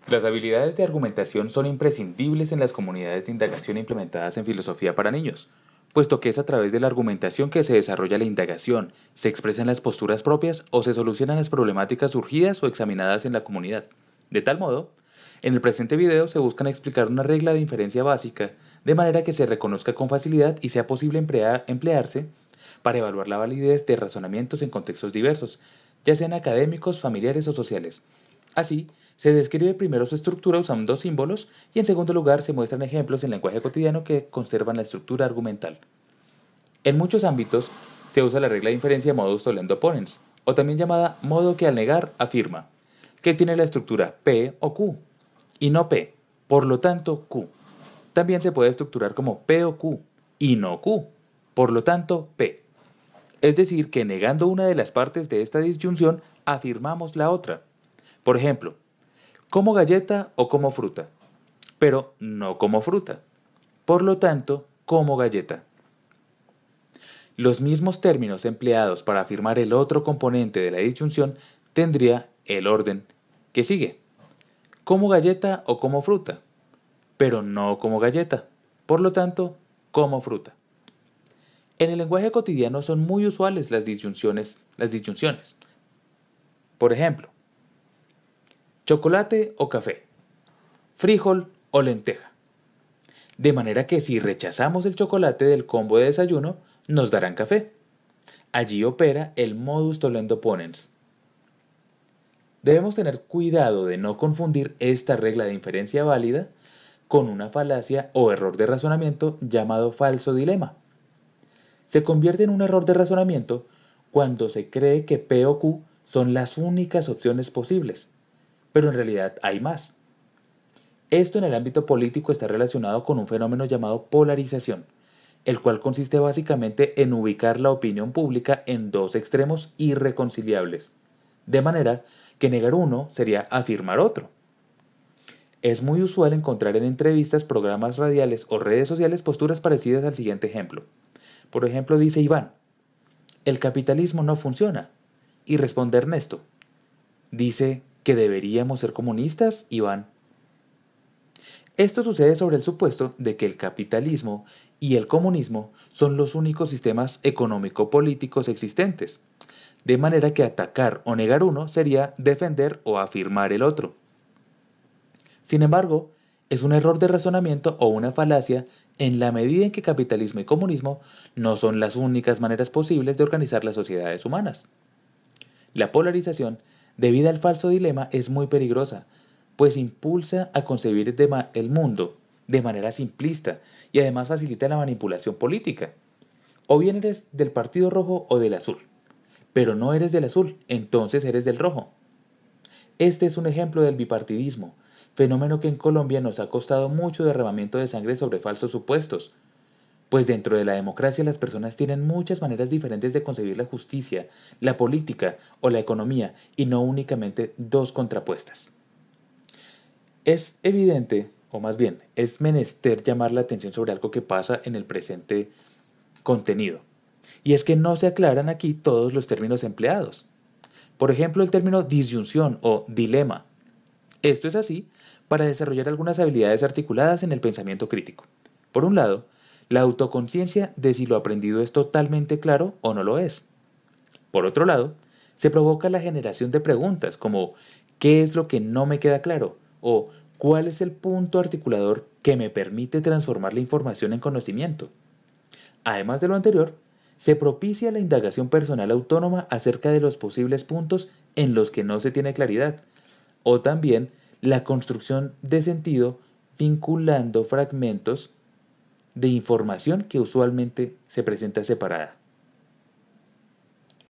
Las habilidades de argumentación son imprescindibles en las comunidades de indagación implementadas en filosofía para niños, puesto que es a través de la argumentación que se desarrolla la indagación, se expresan las posturas propias o se solucionan las problemáticas surgidas o examinadas en la comunidad. De tal modo, en el presente video se buscan explicar una regla de inferencia básica, de manera que se reconozca con facilidad y sea posible emplearse para evaluar la validez de razonamientos en contextos diversos, ya sean académicos, familiares o sociales. Así, se describe primero su estructura usando símbolos y en segundo lugar se muestran ejemplos en lenguaje cotidiano que conservan la estructura argumental. En muchos ámbitos se usa la regla de inferencia modus tollendo ponens, o también llamada modo que al negar afirma, que tiene la estructura P o Q, y no P, por lo tanto Q. También se puede estructurar como P o Q, y no Q, por lo tanto P. Es decir, que negando una de las partes de esta disyunción, afirmamos la otra. Por ejemplo, como galleta o como fruta, pero no como fruta. Por lo tanto, como galleta. Los mismos términos empleados para afirmar el otro componente de la disyunción tendría el orden que sigue. Como galleta o como fruta, pero no como galleta. Por lo tanto, como fruta. En el lenguaje cotidiano son muy usuales las disyunciones. Por ejemplo, chocolate o café, frijol o lenteja. De manera que si rechazamos el chocolate del combo de desayuno, nos darán café. Allí opera el modus tollendo ponens. Debemos tener cuidado de no confundir esta regla de inferencia válida con una falacia o error de razonamiento llamado falso dilema. Se convierte en un error de razonamiento cuando se cree que P o Q son las únicas opciones posibles, pero en realidad hay más. Esto en el ámbito político está relacionado con un fenómeno llamado polarización, el cual consiste básicamente en ubicar la opinión pública en dos extremos irreconciliables, de manera que negar uno sería afirmar otro. Es muy usual encontrar en entrevistas, programas radiales o redes sociales posturas parecidas al siguiente ejemplo. Por ejemplo, dice Iván, el capitalismo no funciona. Y responde Ernesto, dice que deberíamos ser comunistas, Iván. Esto sucede sobre el supuesto de que el capitalismo y el comunismo son los únicos sistemas económico-políticos existentes, de manera que atacar o negar uno sería defender o afirmar el otro. Sin embargo, es un error de razonamiento o una falacia en la medida en que capitalismo y comunismo no son las únicas maneras posibles de organizar las sociedades humanas. La polarización, debida al falso dilema, es muy peligrosa, pues impulsa a concebir el mundo de manera simplista y además facilita la manipulación política. O bien eres del partido rojo o del azul, pero no eres del azul, entonces eres del rojo. Este es un ejemplo del bipartidismo, fenómeno que en Colombia nos ha costado mucho derramamiento de sangre sobre falsos supuestos, pues dentro de la democracia las personas tienen muchas maneras diferentes de concebir la justicia, la política o la economía y no únicamente dos contrapuestas. Es evidente, o más bien, es menester llamar la atención sobre algo que pasa en el presente contenido, y es que no se aclaran aquí todos los términos empleados. Por ejemplo, el término disyunción o dilema. Esto es así para desarrollar algunas habilidades articuladas en el pensamiento crítico. Por un lado, la autoconciencia de si lo aprendido es totalmente claro o no lo es. Por otro lado, se provoca la generación de preguntas como ¿qué es lo que no me queda claro? O ¿cuál es el punto articulador que me permite transformar la información en conocimiento? Además de lo anterior, se propicia la indagación personal autónoma acerca de los posibles puntos en los que no se tiene claridad, o también la construcción de sentido vinculando fragmentos de información que usualmente se presenta separada.